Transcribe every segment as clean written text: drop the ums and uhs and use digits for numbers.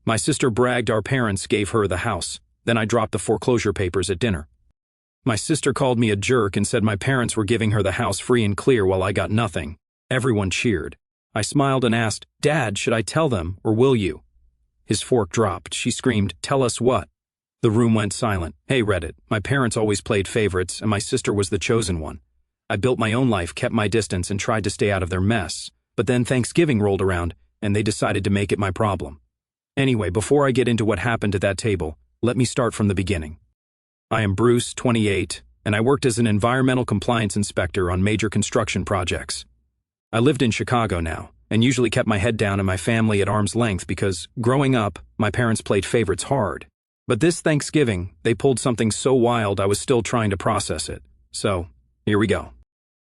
My sister bragged our parents gave her the house. Then I dropped the foreclosure papers at dinner. My sister called me a jerk and said my parents were giving her the house free and clear while I got nothing. Everyone cheered. I smiled and asked, "Dad, should I tell them, or will you?" His fork dropped. She screamed, "Tell us what?" The room went silent. Hey, Reddit, my parents always played favorites, and my sister was the chosen one. I built my own life, kept my distance, and tried to stay out of their mess. But then Thanksgiving rolled around, and they decided to make it my problem. Anyway, before I get into what happened at that table, let me start from the beginning. I am Bruce, 28, and I worked as an environmental compliance inspector on major construction projects. I lived in Chicago now, and usually kept my head down and my family at arm's length because, growing up, my parents played favorites hard. But this Thanksgiving, they pulled something so wild I was still trying to process it. So, here we go.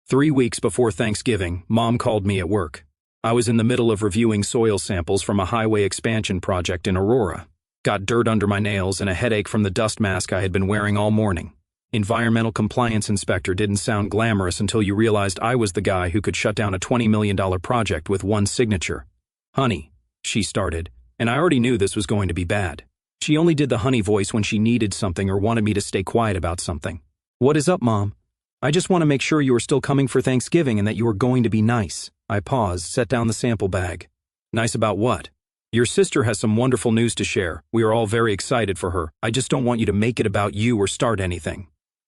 3 weeks before Thanksgiving, Mom called me at work. I was in the middle of reviewing soil samples from a highway expansion project in Aurora. Got dirt under my nails and a headache from the dust mask I had been wearing all morning. Environmental compliance inspector didn't sound glamorous until you realized I was the guy who could shut down a $20 million project with one signature. "Honey," she started, and I already knew this was going to be bad. She only did the honey voice when she needed something or wanted me to stay quiet about something. "What is up, Mom? I just want to make sure you are still coming for Thanksgiving and that you are going to be nice." I paused, set down the sample bag. "Nice about what?" "Your sister has some wonderful news to share. We are all very excited for her. I just don't want you to make it about you or start anything."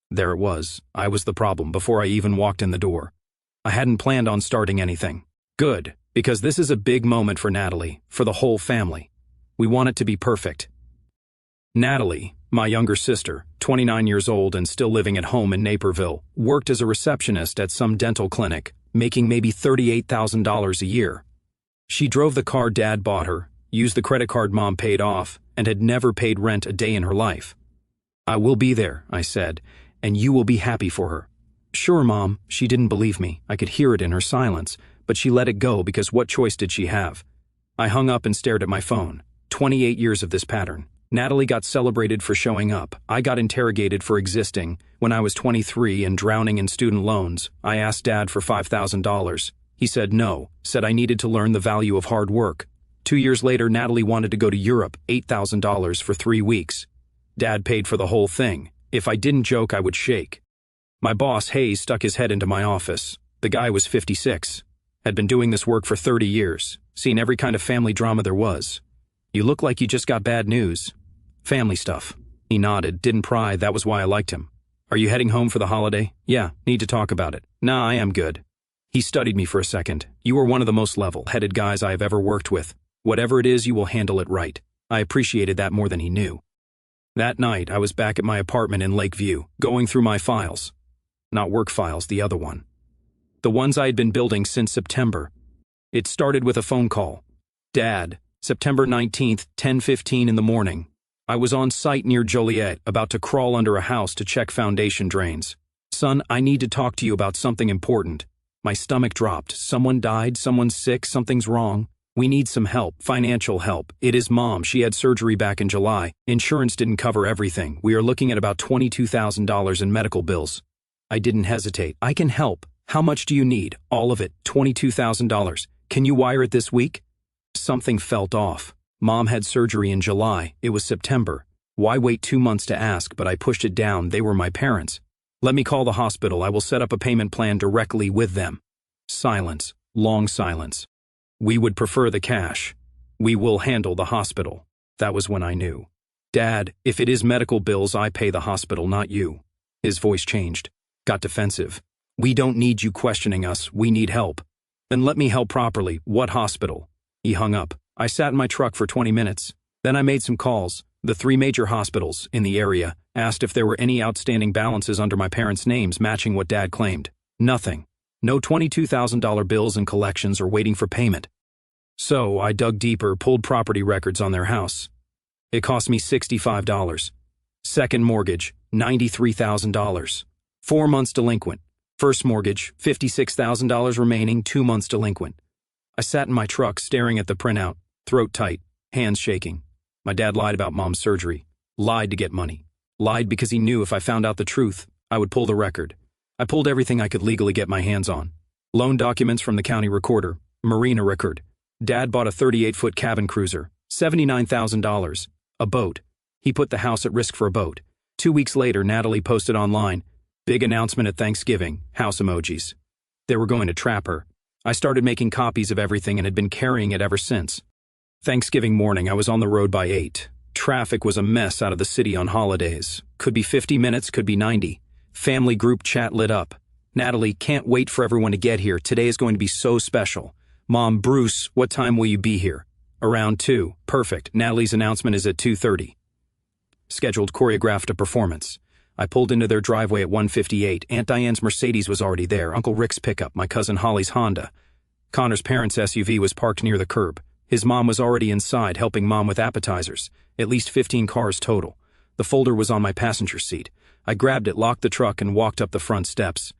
There it was. I was the problem before I even walked in the door. I hadn't planned on starting anything. Good, because this is a big moment for Natalie, for the whole family. We want it to be perfect. Natalie, my younger sister, 29 years old and still living at home in Naperville, worked as a receptionist at some dental clinic, making maybe $38,000 a year. She drove the car Dad bought her, used the credit card Mom paid off, and had never paid rent a day in her life. "I will be there," I said, "and you will be happy for her." "Sure, Mom." She didn't believe me. I could hear it in her silence, but she let it go because what choice did she have? I hung up and stared at my phone. 28 years of this pattern. Natalie got celebrated for showing up. I got interrogated for existing. When I was 23 and drowning in student loans, I asked Dad for $5,000. He said no, said I needed to learn the value of hard work. 2 years later, Natalie wanted to go to Europe, $8,000 for 3 weeks. Dad paid for the whole thing. If I didn't joke, I would shake. My boss, Hayes, stuck his head into my office. The guy was 56. Had been doing this work for 30 years, seen every kind of family drama there was. "You look like you just got bad news." "Family stuff." He nodded, didn't pry, that was why I liked him. "Are you heading home for the holiday?" "Yeah, need to talk about it." "Nah, I am good." He studied me for a second. "You are one of the most level-headed guys I have ever worked with. Whatever it is, you will handle it right." I appreciated that more than he knew. That night, I was back at my apartment in Lakeview, going through my files. Not work files, the other one. The ones I had been building since September. It started with a phone call. "Dad, September 19th, 10:15 in the morning. I was on site near Joliet, about to crawl under a house to check foundation drains. Son, I need to talk to you about something important." My stomach dropped. Someone died, someone's sick, something's wrong. "We need some help, financial help. It is Mom, she had surgery back in July. Insurance didn't cover everything. We are looking at about $22,000 in medical bills." I didn't hesitate. "I can help. How much do you need?" "All of it, $22,000. Can you wire it this week?" Something felt off. Mom had surgery in July. It was September. Why wait 2 months to ask? But I pushed it down. They were my parents. "Let me call the hospital. I will set up a payment plan directly with them." Silence. Long silence. "We would prefer the cash. We will handle the hospital." That was when I knew. "Dad, if it is medical bills, I pay the hospital, not you." His voice changed. Got defensive. "We don't need you questioning us. We need help." "Then let me help properly. What hospital?" He hung up. I sat in my truck for 20 minutes. Then I made some calls. The 3 major hospitals in the area, asked if there were any outstanding balances under my parents' names matching what Dad claimed. Nothing. No $22,000 bills in collections or waiting for payment. So I dug deeper, pulled property records on their house. It cost me $65. Second mortgage, $93,000. 4 months delinquent. First mortgage, $56,000 remaining, 2 months delinquent. I sat in my truck staring at the printout, throat tight, hands shaking. My dad lied about Mom's surgery. Lied to get money. Lied because he knew if I found out the truth, I would pull the record. I pulled everything I could legally get my hands on. Loan documents from the county recorder, marina record. Dad bought a 38-foot cabin cruiser. $79,000. A boat. He put the house at risk for a boat. 2 weeks later, Natalie posted online, "Big announcement at Thanksgiving, house emojis." They were going to trap her. I started making copies of everything and had been carrying it ever since. Thanksgiving morning, I was on the road by 8. Traffic was a mess out of the city on holidays. Could be 50 minutes, could be 90. Family group chat lit up. "Natalie, can't wait for everyone to get here. Today is going to be so special." "Mom, Bruce, what time will you be here?" "Around 2. Perfect. Natalie's announcement is at 2:30. Scheduled choreographed a performance. I pulled into their driveway at 1:58. Aunt Diane's Mercedes was already there, Uncle Rick's pickup, my cousin Holly's Honda. Connor's parents' SUV was parked near the curb. His mom was already inside helping Mom with appetizers. At least 15 cars total. The folder was on my passenger seat. I grabbed it, locked the truck, and walked up the front steps.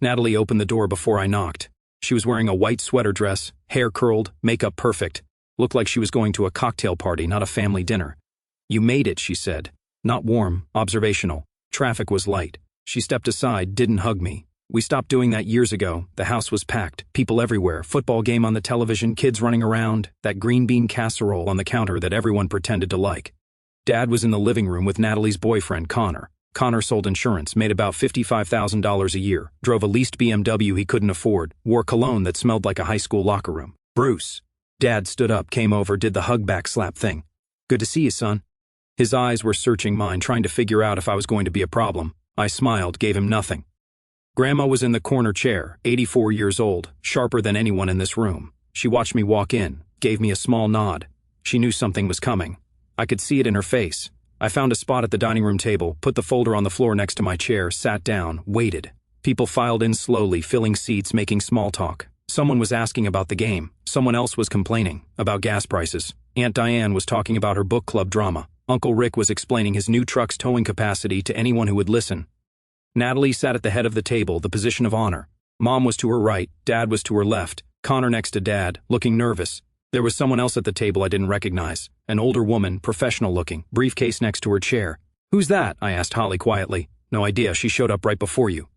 Natalie opened the door before I knocked. She was wearing a white sweater dress, hair curled, makeup perfect. Looked like she was going to a cocktail party, not a family dinner. "You made it," she said. Not warm, observational. Traffic was light. She stepped aside, didn't hug me. We stopped doing that years ago. The house was packed, people everywhere, football game on the television, kids running around, that green bean casserole on the counter that everyone pretended to like. Dad was in the living room with Natalie's boyfriend, Connor. Connor sold insurance, made about $55,000 a year, drove a leased BMW he couldn't afford, wore cologne that smelled like a high school locker room. "Bruce." Dad stood up, came over, did the hug back slap thing. "Good to see you, son." His eyes were searching mine, trying to figure out if I was going to be a problem. I smiled, gave him nothing. Grandma was in the corner chair, 84 years old, sharper than anyone in this room. She watched me walk in, gave me a small nod. She knew something was coming. I could see it in her face. I found a spot at the dining room table, put the folder on the floor next to my chair, sat down, waited. People filed in slowly, filling seats, making small talk. Someone was asking about the game. Someone else was complaining about gas prices. Aunt Diane was talking about her book club drama. Uncle Rick was explaining his new truck's towing capacity to anyone who would listen. Natalie sat at the head of the table, the position of honor. Mom was to her right, Dad was to her left, Connor next to Dad, looking nervous. There was someone else at the table I didn't recognize. An older woman, professional-looking, briefcase next to her chair. "Who's that?" I asked Holly quietly. "No idea, she showed up right before you."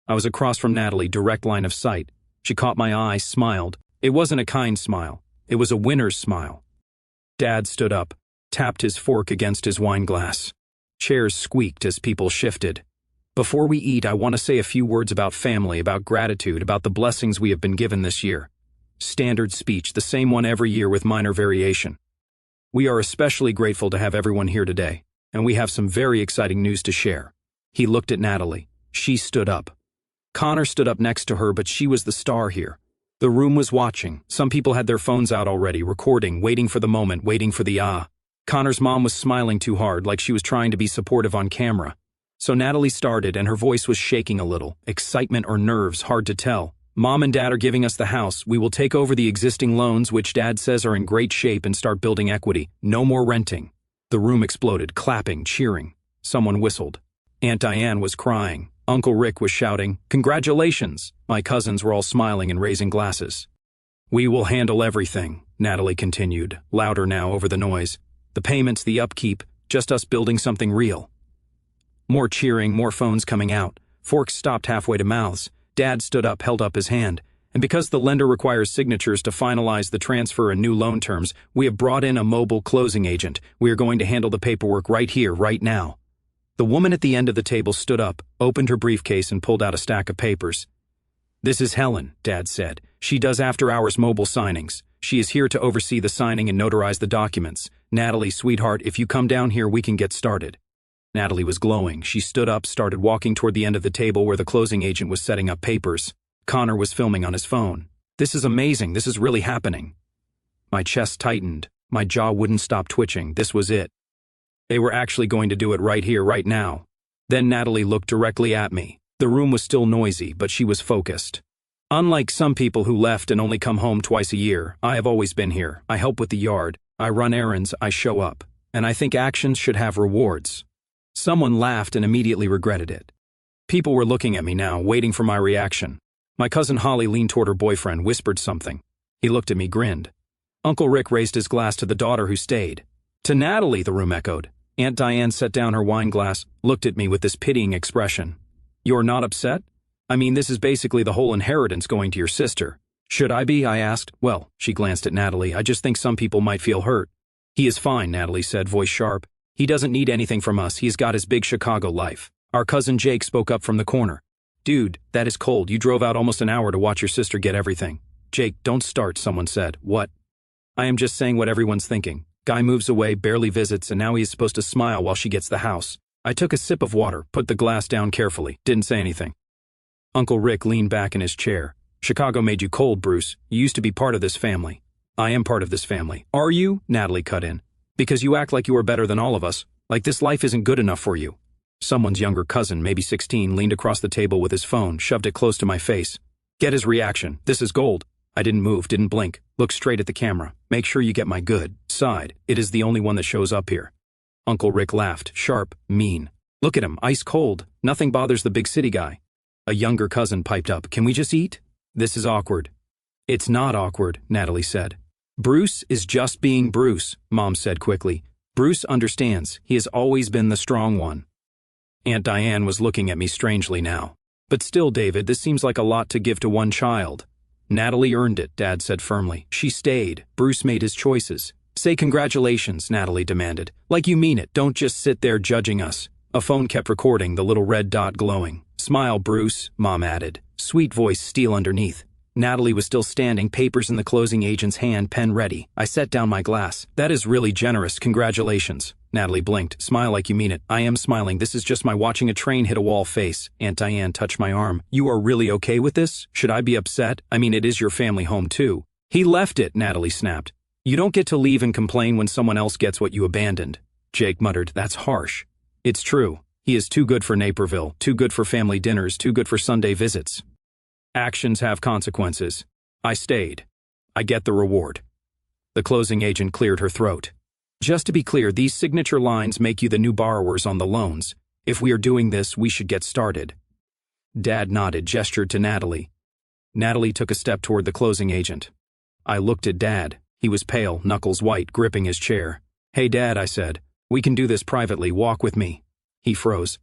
I was across from Natalie, direct line of sight. She caught my eye, smiled. It wasn't a kind smile. It was a winner's smile. Dad stood up, tapped his fork against his wine glass. Chairs squeaked as people shifted. "Before we eat, I want to say a few words about family, about gratitude, about the blessings we have been given this year." Standard speech, the same one every year with minor variation. "We are especially grateful to have everyone here today, and we have some very exciting news to share." He looked at Natalie. She stood up. Connor stood up next to her, but she was the star here. The room was watching. Some people had their phones out already, recording, waiting for the moment, waiting for the ah. Connor's mom was smiling too hard, like she was trying to be supportive on camera. So Natalie started, and her voice was shaking a little. Excitement or nerves, hard to tell. "Mom and Dad are giving us the house. We will take over the existing loans, which Dad says are in great shape, and start building equity. No more renting." The room exploded, clapping, cheering. Someone whistled. Aunt Diane was crying. Uncle Rick was shouting, "Congratulations!" My cousins were all smiling and raising glasses. "We will handle everything," Natalie continued, louder now over the noise. "The payments, the upkeep, just us building something real." More cheering, more phones coming out. Forks stopped halfway to mouths. Dad stood up, held up his hand. "And because the lender requires signatures to finalize the transfer and new loan terms, we have brought in a mobile closing agent. We are going to handle the paperwork right here, right now." The woman at the end of the table stood up, opened her briefcase, and pulled out a stack of papers. "This is Helen," Dad said. "She does after-hours mobile signings. She is here to oversee the signing and notarize the documents. Natalie, sweetheart, if you come down here, we can get started." Natalie was glowing. She stood up, started walking toward the end of the table where the closing agent was setting up papers. Connor was filming on his phone. "This is amazing. This is really happening." My chest tightened. My jaw wouldn't stop twitching. This was it. They were actually going to do it right here, right now. Then Natalie looked directly at me. The room was still noisy, but she was focused. "Unlike some people who left and only come home twice a year, I have always been here. I help with the yard. I run errands. I show up. And I think actions should have rewards." Someone laughed and immediately regretted it. People were looking at me now, waiting for my reaction. My cousin Holly leaned toward her boyfriend, whispered something. He looked at me, grinned. Uncle Rick raised his glass to the daughter who stayed. "To Natalie," the room echoed. Aunt Diane set down her wine glass, looked at me with this pitying expression. "You're not upset? I mean, this is basically the whole inheritance going to your sister." "Should I be?" I asked. "Well," she glanced at Natalie, "I just think some people might feel hurt." He is fine, Natalie said, voice sharp. He doesn't need anything from us, he's got his big Chicago life. Our cousin Jake spoke up from the corner. Dude, that is cold, you drove out almost an hour to watch your sister get everything. Jake, don't start, someone said. What? I am just saying what everyone's thinking. Guy moves away, barely visits, and now he is supposed to smile while she gets the house. I took a sip of water, put the glass down carefully, didn't say anything. Uncle Rick leaned back in his chair. Chicago made you cold, Bruce. You used to be part of this family. I am part of this family. Are you? Natalie cut in. Because you act like you are better than all of us, like this life isn't good enough for you. Someone's younger cousin, maybe 16, leaned across the table with his phone, shoved it close to my face. Get his reaction. This is gold. I didn't move, didn't blink. Looked straight at the camera. Make sure you get my good side. It is the only one that shows up here. Uncle Rick laughed, sharp, mean. Look at him, ice cold. Nothing bothers the big city guy. A younger cousin piped up. Can we just eat? This is awkward. It's not awkward, Natalie said. Bruce is just being Bruce, Mom said quickly. Bruce understands. He has always been the strong one. Aunt Diane was looking at me strangely now. But still, David, this seems like a lot to give to one child. Natalie earned it, Dad said firmly. She stayed. Bruce made his choices. Say congratulations, Natalie demanded. Like you mean it, don't just sit there judging us. A phone kept recording, the little red dot glowing. Smile, Bruce, Mom added. Sweet voice steel underneath. Natalie was still standing, papers in the closing agent's hand, pen ready. I set down my glass. That is really generous, congratulations. Natalie blinked. Smile like you mean it. I am smiling, this is just my watching a train hit a wall face. Aunt Diane touched my arm. You are really okay with this? Should I be upset? I mean, it is your family home too. He left it, Natalie snapped. You don't get to leave and complain when someone else gets what you abandoned. Jake muttered, that's harsh. It's true. He is too good for Naperville, too good for family dinners, too good for Sunday visits. Actions have consequences. I stayed. I get the reward. The closing agent cleared her throat. Just to be clear, these signature lines make you the new borrowers on the loans. If we are doing this, we should get started. Dad nodded, gestured to Natalie. Natalie took a step toward the closing agent. I looked at Dad. He was pale, knuckles white, gripping his chair. Hey, Dad, I said. We can do this privately. Walk with me. He froze.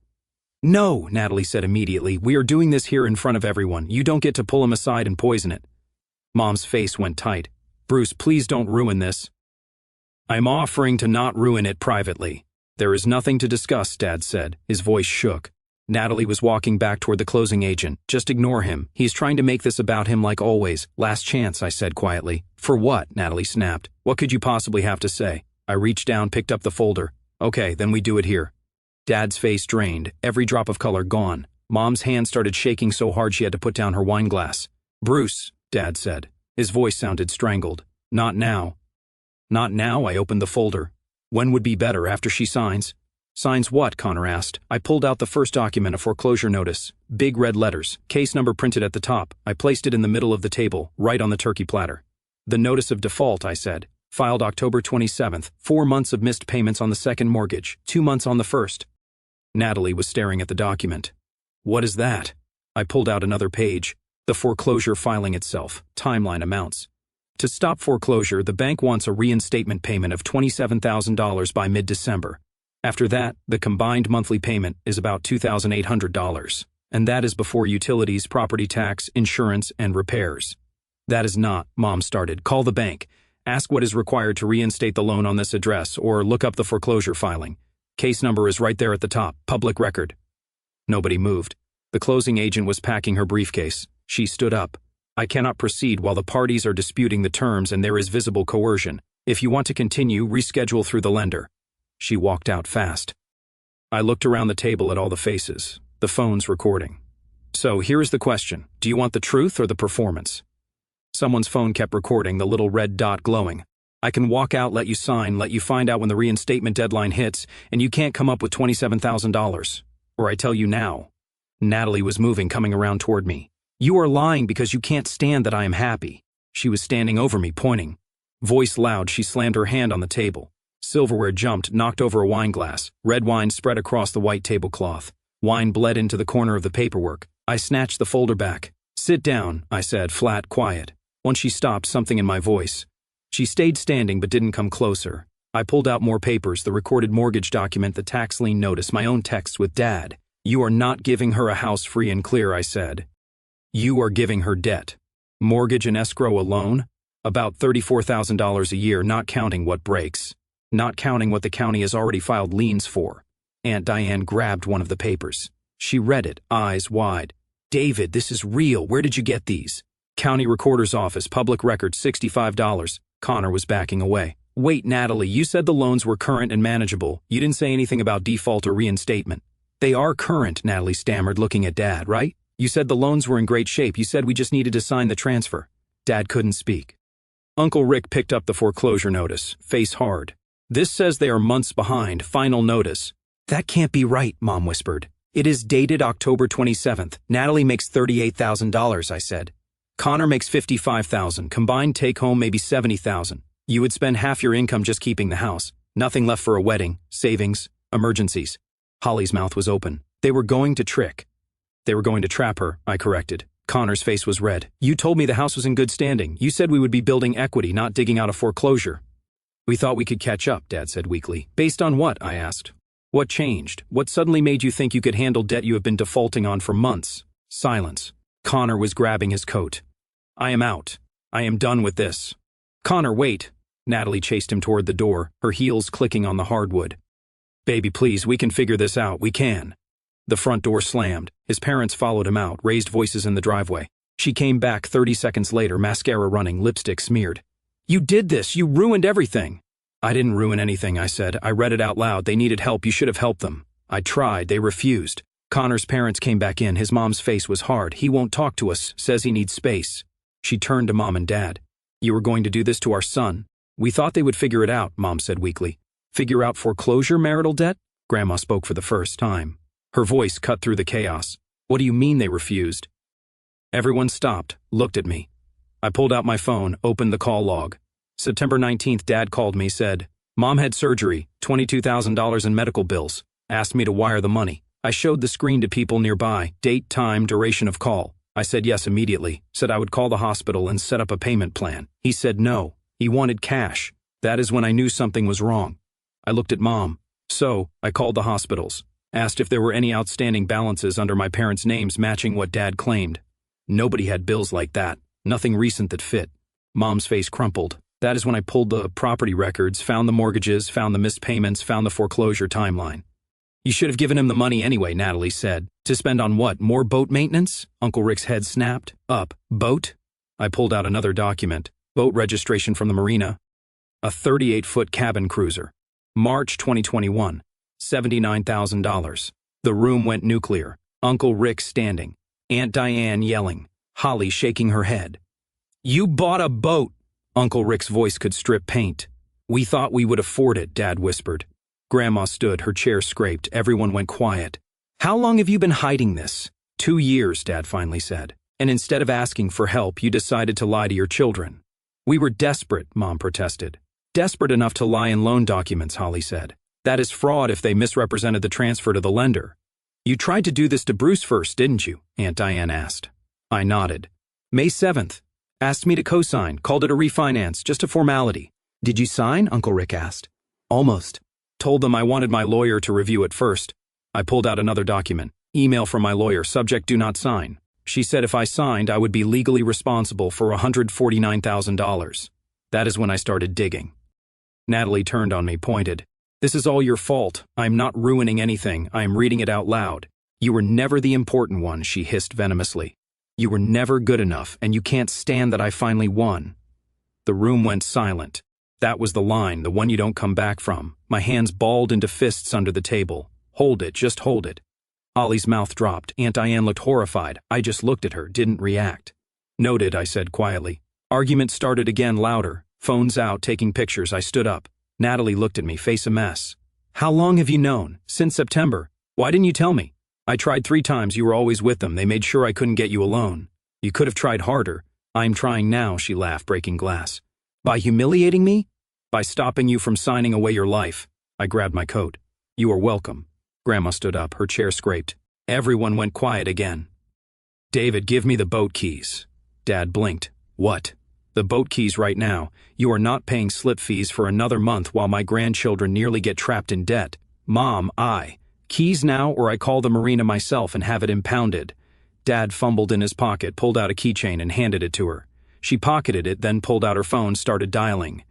No, Natalie said immediately. We are doing this here in front of everyone. You don't get to pull him aside and poison it. Mom's face went tight. Bruce, please don't ruin this. I'm offering to not ruin it privately. There is nothing to discuss, Dad said. His voice shook. Natalie was walking back toward the closing agent. Just ignore him. He's trying to make this about him like always. Last chance, I said quietly. For what? Natalie snapped. What could you possibly have to say? I reached down, picked up the folder. Okay, then we do it here. Dad's face drained, every drop of color gone. Mom's hand started shaking so hard she had to put down her wine glass. Bruce, Dad said. His voice sounded strangled. Not now. Not now, I opened the folder. When would be better, after she signs? Signs what? Connor asked. I pulled out the first document, a foreclosure notice. Big red letters, case number printed at the top. I placed it in the middle of the table, right on the turkey platter. The notice of default, I said. Filed October 27th, 4 months of missed payments on the second mortgage, 2 months on the first. Natalie was staring at the document. What is that? I pulled out another page. The foreclosure filing itself, timeline amounts. To stop foreclosure, the bank wants a reinstatement payment of $27,000 by mid-December. After that, the combined monthly payment is about $2,800, and that is before utilities, property tax, insurance, and repairs. That is not, Mom started. Call the bank. Ask what is required to reinstate the loan on this address, or look up the foreclosure filing. Case number is right there at the top, public record. Nobody moved. The closing agent was packing her briefcase. She stood up. I cannot proceed while the parties are disputing the terms and there is visible coercion. If you want to continue, reschedule through the lender. She walked out fast. I looked around the table at all the faces. The phone's recording. So here is the question. Do you want the truth or the performance? Someone's phone kept recording, the little red dot glowing. I can walk out, let you sign, let you find out when the reinstatement deadline hits, and you can't come up with $27,000. Or I tell you now. Natalie was moving, coming around toward me. You are lying because you can't stand that I am happy. She was standing over me, pointing. Voice loud, she slammed her hand on the table. Silverware jumped, knocked over a wine glass. Red wine spread across the white tablecloth. Wine bled into the corner of the paperwork. I snatched the folder back. Sit down, I said, flat, quiet. Once she stopped, something in my voice. She stayed standing but didn't come closer. I pulled out more papers, the recorded mortgage document, the tax lien notice, my own texts with Dad. You are not giving her a house free and clear, I said. You are giving her debt. Mortgage and escrow alone? About $34,000 a year, not counting what breaks. not counting what the county has already filed liens for. Aunt Diane grabbed one of the papers. She read it, eyes wide. David, this is real. Where did you get these? County Recorder's Office, public record, $65. Connor was backing away. Wait, Natalie, you said the loans were current and manageable. You didn't say anything about default or reinstatement. They are current, Natalie stammered, looking at Dad, right? You said the loans were in great shape. You said we just needed to sign the transfer. Dad couldn't speak. Uncle Rick picked up the foreclosure notice, face hard. This says they are months behind, final notice. That can't be right, Mom whispered. It is dated October 27th. Natalie makes $38,000, I said. Connor makes $55,000. Combined take-home maybe $70,000. You would spend half your income just keeping the house. Nothing left for a wedding, savings, emergencies. Holly's mouth was open. They were going to trick. They were going to trap her, I corrected. Connor's face was red. You told me the house was in good standing. You said we would be building equity, not digging out a foreclosure. We thought we could catch up, Dad said weakly. Based on what? I asked. What changed? What suddenly made you think you could handle debt you have been defaulting on for months? Silence. Connor was grabbing his coat. I am out. I am done with this. Connor, wait. Natalie chased him toward the door, her heels clicking on the hardwood. Baby, please, we can figure this out. We can. The front door slammed. His parents followed him out, raised voices in the driveway. She came back 30 seconds later, mascara running, lipstick smeared. You did this. You ruined everything. I didn't ruin anything, I said. I read it out loud. They needed help. You should have helped them. I tried. They refused. Connor's parents came back in. His mom's face was hard. He won't talk to us. Says he needs space. She turned to Mom and Dad. You were going to do this to our son. We thought they would figure it out, Mom said weakly. Figure out foreclosure marital debt? Grandma spoke for the first time. Her voice cut through the chaos. What do you mean they refused? Everyone stopped, looked at me. I pulled out my phone, opened the call log. September 19th, Dad called me, said, Mom had surgery, $22,000 in medical bills. Asked me to wire the money. I showed the screen to people nearby, date, time, duration of call. I said yes immediately, said I would call the hospital and set up a payment plan. He said no. He wanted cash. That is when I knew something was wrong. I looked at Mom. So, I called the hospitals. Asked if there were any outstanding balances under my parents' names matching what Dad claimed. Nobody had bills like that. Nothing recent that fit. Mom's face crumpled. That is when I pulled the property records, found the mortgages, found the missed payments, found the foreclosure timeline. You should have given him the money anyway, Natalie said. To spend on what? More boat maintenance? Uncle Rick's head snapped. Up. Boat? I pulled out another document. Boat registration from the marina. A 38-foot cabin cruiser. March 2021. $79,000. The room went nuclear. Uncle Rick standing. Aunt Diane yelling. Holly shaking her head. You bought a boat! Uncle Rick's voice could strip paint. We thought we would afford it, Dad whispered. Grandma stood, her chair scraped. Everyone went quiet. How long have you been hiding this? 2 years, Dad finally said. And instead of asking for help, you decided to lie to your children. We were desperate, Mom protested. Desperate enough to lie in loan documents, Holly said. That is fraud if they misrepresented the transfer to the lender. You tried to do this to Bruce first, didn't you? Aunt Diane asked. I nodded. May 7th. Asked me to co-sign, called it a refinance, just a formality. Did you sign? Uncle Rick asked. Almost. Told them I wanted my lawyer to review it first. I pulled out another document. Email from my lawyer, subject do not sign. She said if I signed, I would be legally responsible for $149,000. That is when I started digging. Natalie turned on me, pointed. This is all your fault. I am not ruining anything. I am reading it out loud. You were never the important one, she hissed venomously. You were never good enough, and you can't stand that I finally won. The room went silent. That was the line, the one you don't come back from. My hands balled into fists under the table. Hold it, just hold it. Ollie's mouth dropped. Aunt Diane looked horrified. I just looked at her, didn't react. Noted, I said quietly. Argument started again, louder. Phones out, taking pictures. I stood up. Natalie looked at me, face a mess. How long have you known? Since September. Why didn't you tell me? I tried 3 times. You were always with them. They made sure I couldn't get you alone. You could have tried harder. I'm trying now, she laughed, breaking glass. By humiliating me? By stopping you from signing away your life. I grabbed my coat. You are welcome. Grandma stood up, her chair scraped. Everyone went quiet again. David, give me the boat keys. Dad blinked. What? The boat keys right now. You are not paying slip fees for another month while my grandchildren nearly get trapped in debt. Mom, Keys now or I call the marina myself and have it impounded. Dad fumbled in his pocket, pulled out a keychain and handed it to her. She pocketed it, then pulled out her phone, started dialing.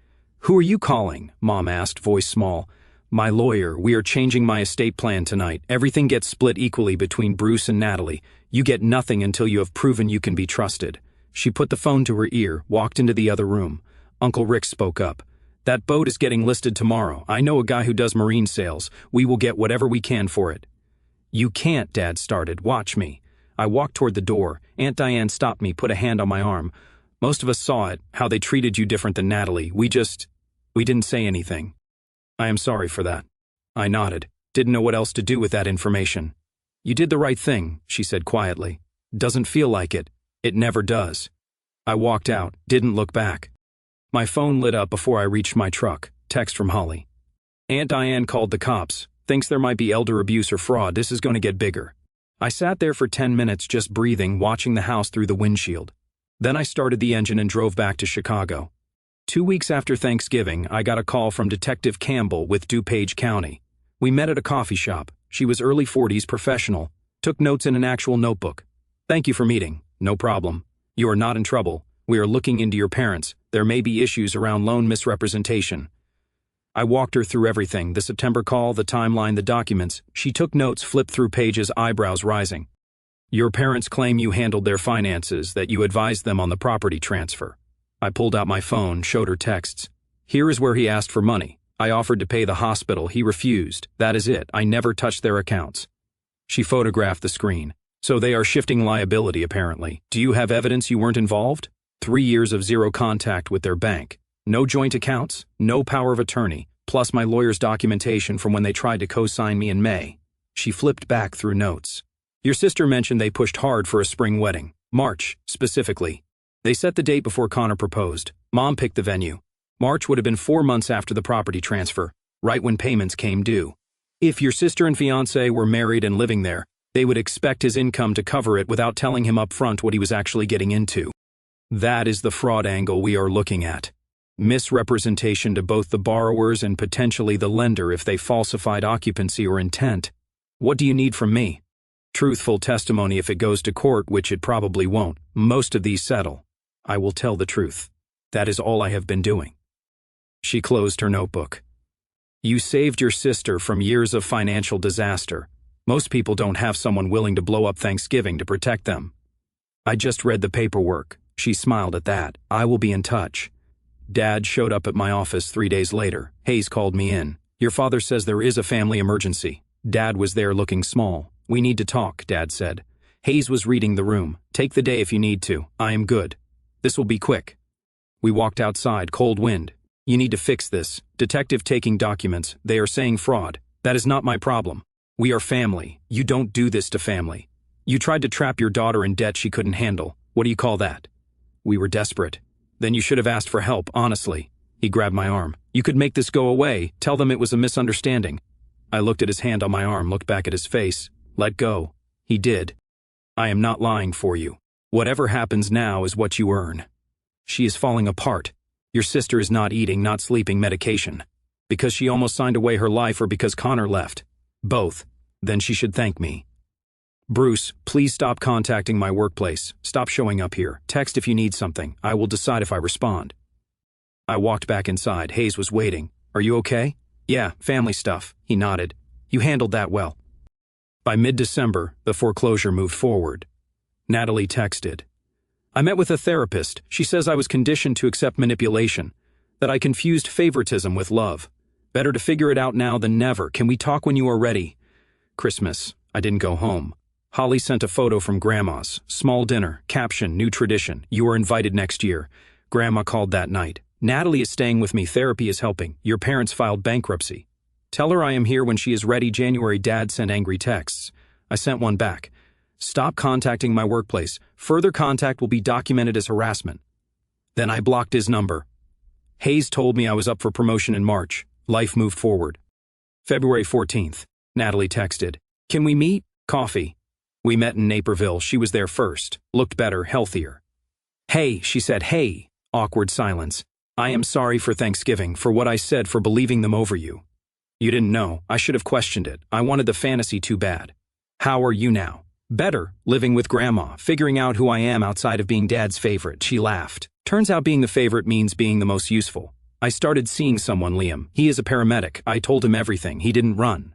Who are you calling? Mom asked, voice small. My lawyer. We are changing my estate plan tonight. Everything gets split equally between Bruce and Natalie. You get nothing until you have proven you can be trusted. She put the phone to her ear, walked into the other room. Uncle Rick spoke up. That boat is getting listed tomorrow. I know a guy who does marine sales. We will get whatever we can for it. You can't, Dad started. Watch me. I walked toward the door. Aunt Diane stopped me, put a hand on my arm. Most of us saw it, how they treated you different than Natalie. We didn't say anything. I am sorry for that. I nodded. Didn't know what else to do with that information. You did the right thing, she said quietly. Doesn't feel like it. It never does. I walked out, didn't look back. My phone lit up before I reached my truck. Text from Holly. Aunt Diane called the cops. Thinks there might be elder abuse or fraud. This is going to get bigger. I sat there for 10 minutes just breathing, watching the house through the windshield. Then I started the engine and drove back to Chicago. 2 weeks after Thanksgiving, I got a call from Detective Campbell with DuPage County. We met at a coffee shop. She was early 40s, professional. Took notes in an actual notebook. Thank you for meeting. No problem. You are not in trouble. We are looking into your parents. There may be issues around loan misrepresentation. I walked her through everything, the September call, the timeline, the documents. She took notes, flipped through pages, eyebrows rising. Your parents claim you handled their finances, that you advised them on the property transfer. I pulled out my phone, showed her texts. Here is where he asked for money. I offered to pay the hospital. He refused. That is it. I never touched their accounts. She photographed the screen. So they are shifting liability, apparently. Do you have evidence you weren't involved? 3 years of zero contact with their bank. No joint accounts, no power of attorney, plus my lawyer's documentation from when they tried to co-sign me in May. She flipped back through notes. Your sister mentioned they pushed hard for a spring wedding. March, specifically. They set the date before Connor proposed. Mom picked the venue. March would have been 4 months after the property transfer, right when payments came due. If your sister and fiancé were married and living there, they would expect his income to cover it without telling him up front what he was actually getting into. That is the fraud angle we are looking at. Misrepresentation to both the borrowers and potentially the lender if they falsified occupancy or intent. What do you need from me? Truthful testimony if it goes to court, which it probably won't. Most of these settle. I will tell the truth. That is all I have been doing. She closed her notebook. You saved your sister from years of financial disaster. Most people don't have someone willing to blow up Thanksgiving to protect them. I just read the paperwork. She smiled at that. I will be in touch. Dad showed up at my office 3 days later. Hayes called me in. Your father says there is a family emergency. Dad was there looking small. We need to talk, Dad said. Hayes was reading the room. Take the day if you need to. I am good. This will be quick. We walked outside, cold wind. You need to fix this. Detective taking documents. They are saying fraud. That is not my problem. We are family. You don't do this to family. You tried to trap your daughter in debt she couldn't handle. What do you call that? We were desperate. Then you should have asked for help, honestly. He grabbed my arm. You could make this go away. Tell them it was a misunderstanding. I looked at his hand on my arm, looked back at his face. Let go. He did. I am not lying for you. Whatever happens now is what you earn. She is falling apart. Your sister is not eating, not sleeping, medication. Because she almost signed away her life or because Connor left. Both. Then she should thank me. Bruce, please stop contacting my workplace. Stop showing up here. Text if you need something. I will decide if I respond. I walked back inside. Hayes was waiting. Are you okay? Yeah, family stuff. He nodded. You handled that well. By mid-December, the foreclosure moved forward. Natalie texted. I met with a therapist. She says I was conditioned to accept manipulation, that I confused favoritism with love. Better to figure it out now than never. Can we talk when you are ready? Christmas. I didn't go home. Holly sent a photo from Grandma's. Small dinner. Caption, new tradition. You are invited next year. Grandma called that night. Natalie is staying with me. Therapy is helping. Your parents filed bankruptcy. Tell her I am here when she is ready. January. Dad sent angry texts. I sent one back. Stop contacting my workplace. Further contact will be documented as harassment. Then I blocked his number. Hayes told me I was up for promotion in March. Life moved forward. February 14th. Natalie texted. Can we meet? Coffee. We met in Naperville. She was there first. Looked better, healthier. Hey, she said, hey. Awkward silence. I am sorry for Thanksgiving, for what I said, for believing them over you. You didn't know. I should have questioned it. I wanted the fantasy too bad. How are you now? Better, living with Grandma, figuring out who I am outside of being Dad's favorite. She laughed. Turns out being the favorite means being the most useful. I started seeing someone, Liam. He is a paramedic. I told him everything. He didn't run.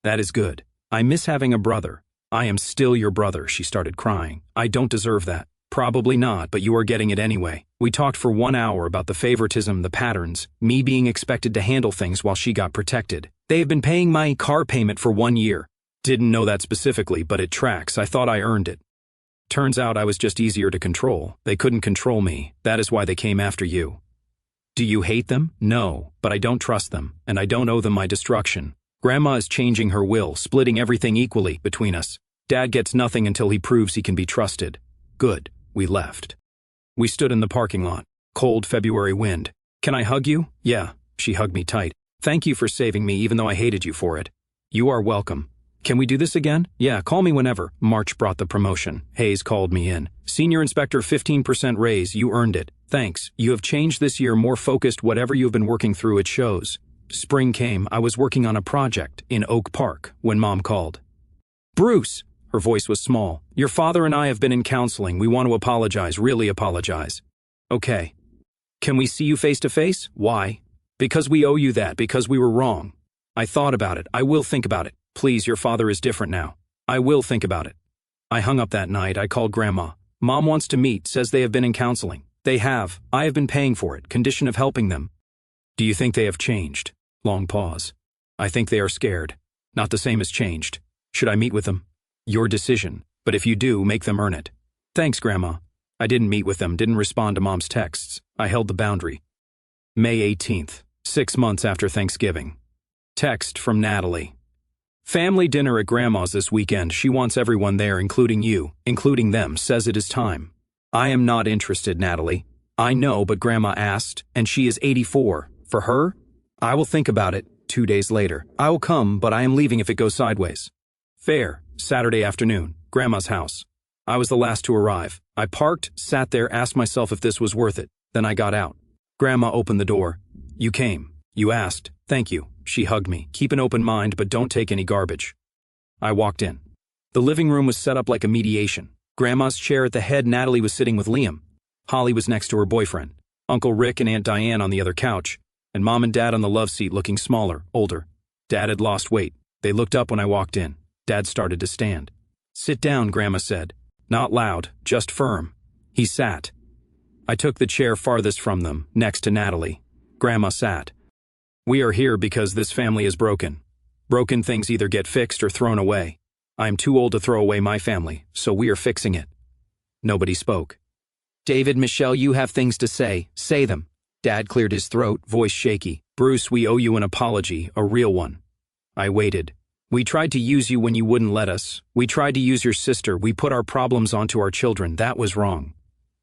That is good. I miss having a brother. I am still your brother, she started crying. I don't deserve that. Probably not, but you are getting it anyway. We talked for 1 hour about the favoritism, the patterns, me being expected to handle things while she got protected. They have been paying my car payment for 1 year. Didn't know that specifically, but it tracks. I thought I earned it. Turns out I was just easier to control. They couldn't control me. That is why they came after you. Do you hate them? No, but I don't trust them, and I don't owe them my destruction. Grandma is changing her will, splitting everything equally between us. Dad gets nothing until he proves he can be trusted. Good. We left. We stood in the parking lot. Cold February wind. Can I hug you? Yeah. She hugged me tight. Thank you for saving me even though I hated you for it. You are welcome. Can we do this again? Yeah, call me whenever. March brought the promotion. Hayes called me in. Senior Inspector, 15% raise. You earned it. Thanks. You have changed this year, more focused. Whatever you've been working through, it shows. Spring came. I was working on a project in Oak Park when Mom called. Bruce! Her voice was small. Your father and I have been in counseling. We want to apologize, really apologize. Okay. Can we see you face to face? Why? Because we owe you that, because we were wrong. I thought about it. I will think about it. Please, your father is different now. I will think about it. I hung up that night. I called Grandma. Mom wants to meet, says they have been in counseling. They have. I have been paying for it, condition of helping them. Do you think they have changed? Long pause. I think they are scared. Not the same as changed. Should I meet with them? Your decision, but if you do, make them earn it. Thanks, Grandma. I didn't meet with them, didn't respond to Mom's texts. I held the boundary. May 18th, 6 months after Thanksgiving. Text from Natalie. Family dinner at Grandma's this weekend. She wants everyone there, including you, including them, says it is time. I am not interested, Natalie. I know, but Grandma asked, and she is 84. For her? I will think about it. 2 days later. I will come, but I am leaving if it goes sideways. Fair. Saturday afternoon. Grandma's house. I was the last to arrive. I parked, sat there, asked myself if this was worth it. Then I got out. Grandma opened the door. You came. You asked. Thank you. She hugged me. Keep an open mind, but don't take any garbage. I walked in. The living room was set up like a mediation. Grandma's chair at the head. Natalie was sitting with Liam. Holly was next to her boyfriend. Uncle Rick and Aunt Diane on the other couch. And Mom and Dad on the love seat, looking smaller, older. Dad had lost weight. They looked up when I walked in. Dad started to stand. Sit down, Grandma said. Not loud, just firm. He sat. I took the chair farthest from them, next to Natalie. Grandma sat. We are here because this family is broken. Broken things either get fixed or thrown away. I am too old to throw away my family, so we are fixing it. Nobody spoke. David, Michelle, you have things to say. Say them. Dad cleared his throat, voice shaky. Bruce, we owe you an apology, a real one. I waited. We tried to use you when you wouldn't let us. We tried to use your sister. We put our problems onto our children. That was wrong.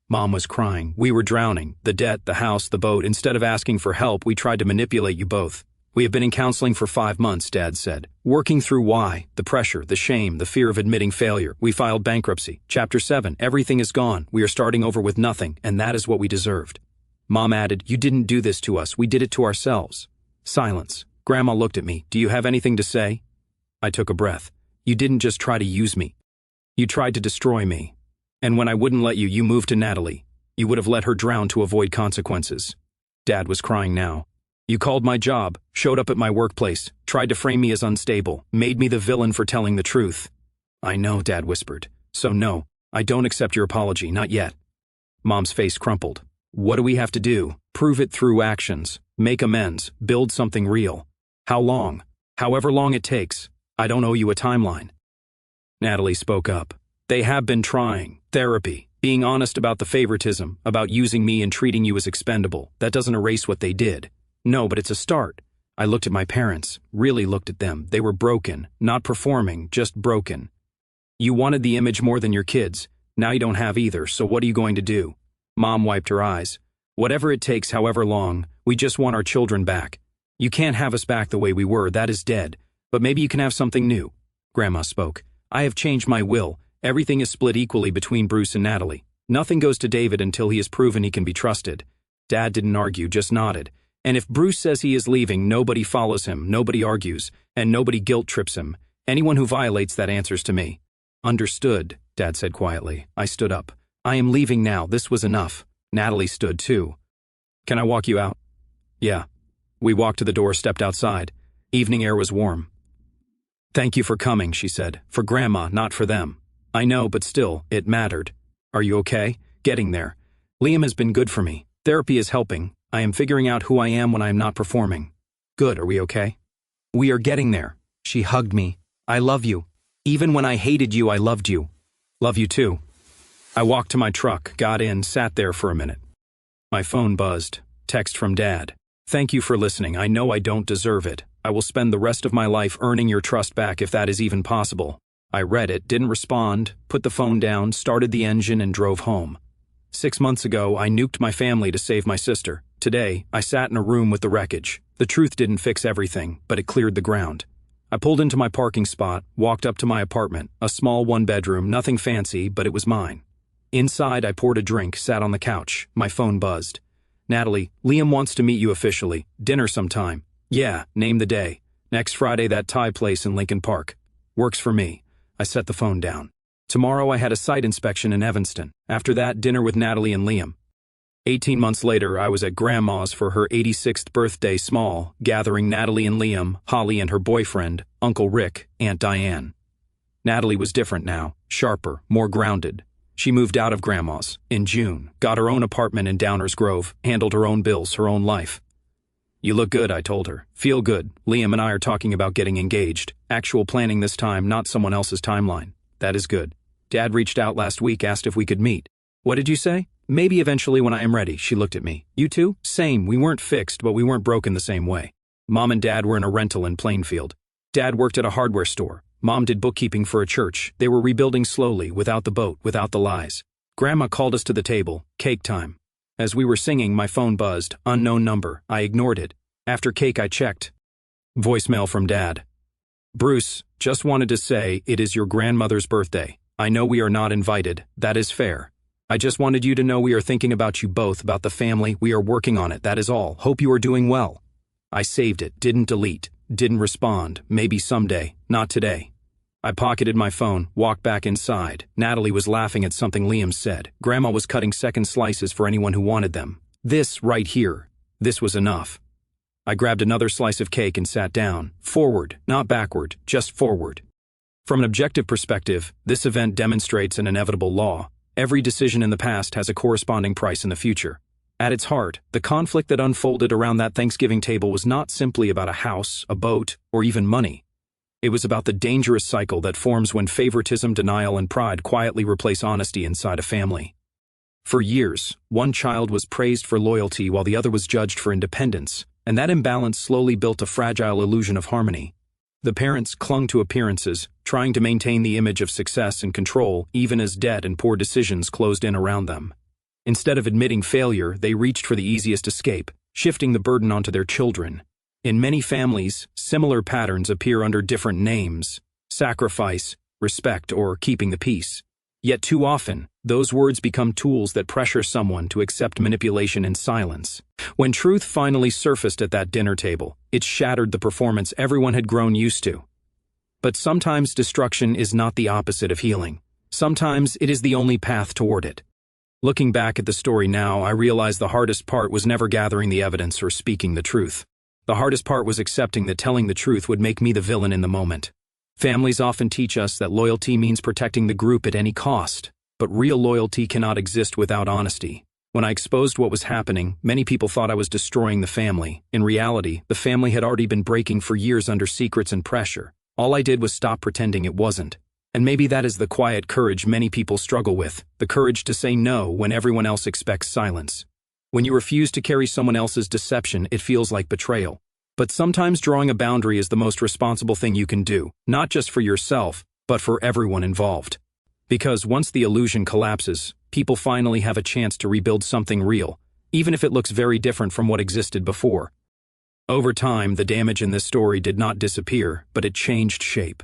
Mom was crying. We were drowning. The debt, the house, the boat. Instead of asking for help, we tried to manipulate you both. We have been in counseling for 5 months, Dad said. Working through why, the pressure, the shame, the fear of admitting failure. We filed bankruptcy. Chapter 7, everything is gone. We are starting over with nothing, and that is what we deserved. Mom added, you didn't do this to us. We did it to ourselves. Silence. Grandma looked at me. Do you have anything to say? I took a breath. You didn't just try to use me. You tried to destroy me. And when I wouldn't let you, you moved to Natalie. You would have let her drown to avoid consequences. Dad was crying now. You called my job, showed up at my workplace, tried to frame me as unstable, made me the villain for telling the truth. I know, Dad whispered. So no, I don't accept your apology, not yet. Mom's face crumpled. What do we have to do? Prove it through actions. Make amends. Build something real. How long? However long it takes. I don't owe you a timeline. Natalie spoke up. They have been trying. Therapy. Being honest about the favoritism, about using me and treating you as expendable. That doesn't erase what they did. No, but it's a start. I looked at my parents, really looked at them. They were broken, not performing, just broken. You wanted the image more than your kids. Now you don't have either, so what are you going to do? Mom wiped her eyes. Whatever it takes, however long, we just want our children back. You can't have us back the way we were, that is dead. But maybe you can have something new. Grandma spoke. I have changed my will. Everything is split equally between Bruce and Natalie. Nothing goes to David until he is proven he can be trusted. Dad didn't argue, just nodded. And if Bruce says he is leaving, nobody follows him, nobody argues, and nobody guilt trips him. Anyone who violates that answers to me. Understood, Dad said quietly. I stood up. I am leaving now. This was enough. Natalie stood too. Can I walk you out? Yeah. We walked to the door, stepped outside. Evening air was warm. Thank you for coming, she said. For Grandma, not for them. I know, but still, it mattered. Are you okay? Getting there. Liam has been good for me. Therapy is helping. I am figuring out who I am when I am not performing. Good, are we okay? We are getting there. She hugged me. I love you. Even when I hated you, I loved you. Love you too. I walked to my truck, got in, sat there for a minute. My phone buzzed. Text from Dad. Thank you for listening. I know I don't deserve it. I will spend the rest of my life earning your trust back if that is even possible. I read it, didn't respond, put the phone down, started the engine, and drove home. 6 months ago, I nuked my family to save my sister. Today, I sat in a room with the wreckage. The truth didn't fix everything, but it cleared the ground. I pulled into my parking spot, walked up to my apartment, a small one-bedroom, nothing fancy, but it was mine. Inside, I poured a drink, sat on the couch. My phone buzzed. Natalie, Liam wants to meet you officially. Dinner sometime. Yeah, name the day. Next Friday, that Thai place in Lincoln Park. Works for me. I set the phone down. Tomorrow, I had a site inspection in Evanston. After that, dinner with Natalie and Liam. 18 months later, I was at Grandma's for her 86th birthday small, gathering Natalie and Liam, Holly and her boyfriend, Uncle Rick, Aunt Diane. Natalie was different now, sharper, more grounded. She moved out of Grandma's in June, got her own apartment in Downers Grove, handled her own bills, her own life. You look good, I told her. Feel good. Liam and I are talking about getting engaged. Actual planning this time, not someone else's timeline. That is good. Dad reached out last week, asked if we could meet. What did you say? Maybe eventually when I am ready, she looked at me. You too? Same, we weren't fixed, but we weren't broken the same way. Mom and Dad were in a rental in Plainfield. Dad worked at a hardware store. Mom did bookkeeping for a church. They were rebuilding slowly, without the boat, without the lies. Grandma called us to the table. Cake time. As we were singing, my phone buzzed. Unknown number. I ignored it. After cake, I checked. Voicemail from Dad. Bruce, just wanted to say it is your grandmother's birthday. I know we are not invited. That is fair. I just wanted you to know we are thinking about you both, about the family. We are working on it. That is all. Hope you are doing well. I saved it. Didn't delete. Didn't respond. Maybe someday. Not today. I pocketed my phone, walked back inside. Natalie was laughing at something Liam said. Grandma was cutting second slices for anyone who wanted them. This, right here. This was enough. I grabbed another slice of cake and sat down. Forward, not backward, just forward. From an objective perspective, this event demonstrates an inevitable law. Every decision in the past has a corresponding price in the future. At its heart, the conflict that unfolded around that Thanksgiving table was not simply about a house, a boat, or even money. It was about the dangerous cycle that forms when favoritism, denial, and pride quietly replace honesty inside a family. For years, one child was praised for loyalty while the other was judged for independence, and that imbalance slowly built a fragile illusion of harmony. The parents clung to appearances, trying to maintain the image of success and control, even as debt and poor decisions closed in around them. Instead of admitting failure, they reached for the easiest escape, shifting the burden onto their children. In many families, similar patterns appear under different names: sacrifice, respect, or keeping the peace. Yet too often, those words become tools that pressure someone to accept manipulation in silence. When truth finally surfaced at that dinner table, it shattered the performance everyone had grown used to. But sometimes destruction is not the opposite of healing. Sometimes it is the only path toward it. Looking back at the story now, I realize the hardest part was never gathering the evidence or speaking the truth. The hardest part was accepting that telling the truth would make me the villain in the moment. Families often teach us that loyalty means protecting the group at any cost, but real loyalty cannot exist without honesty. When I exposed what was happening, many people thought I was destroying the family. In reality, the family had already been breaking for years under secrets and pressure. All I did was stop pretending it wasn't. And maybe that is the quiet courage many people struggle with, the courage to say no when everyone else expects silence. When you refuse to carry someone else's deception, it feels like betrayal. But sometimes drawing a boundary is the most responsible thing you can do, not just for yourself, but for everyone involved. Because once the illusion collapses, people finally have a chance to rebuild something real, even if it looks very different from what existed before. Over time, the damage in this story did not disappear, but it changed shape.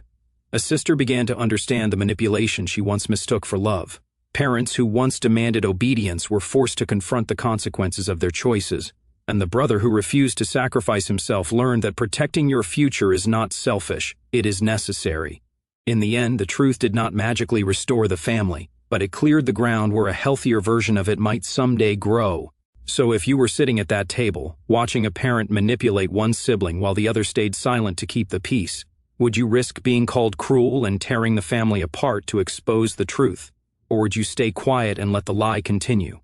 A sister began to understand the manipulation she once mistook for love. Parents who once demanded obedience were forced to confront the consequences of their choices. And the brother who refused to sacrifice himself learned that protecting your future is not selfish, it is necessary. In the end, the truth did not magically restore the family, but it cleared the ground where a healthier version of it might someday grow. So if you were sitting at that table, watching a parent manipulate one sibling while the other stayed silent to keep the peace, would you risk being called cruel and tearing the family apart to expose the truth? Or would you stay quiet and let the lie continue?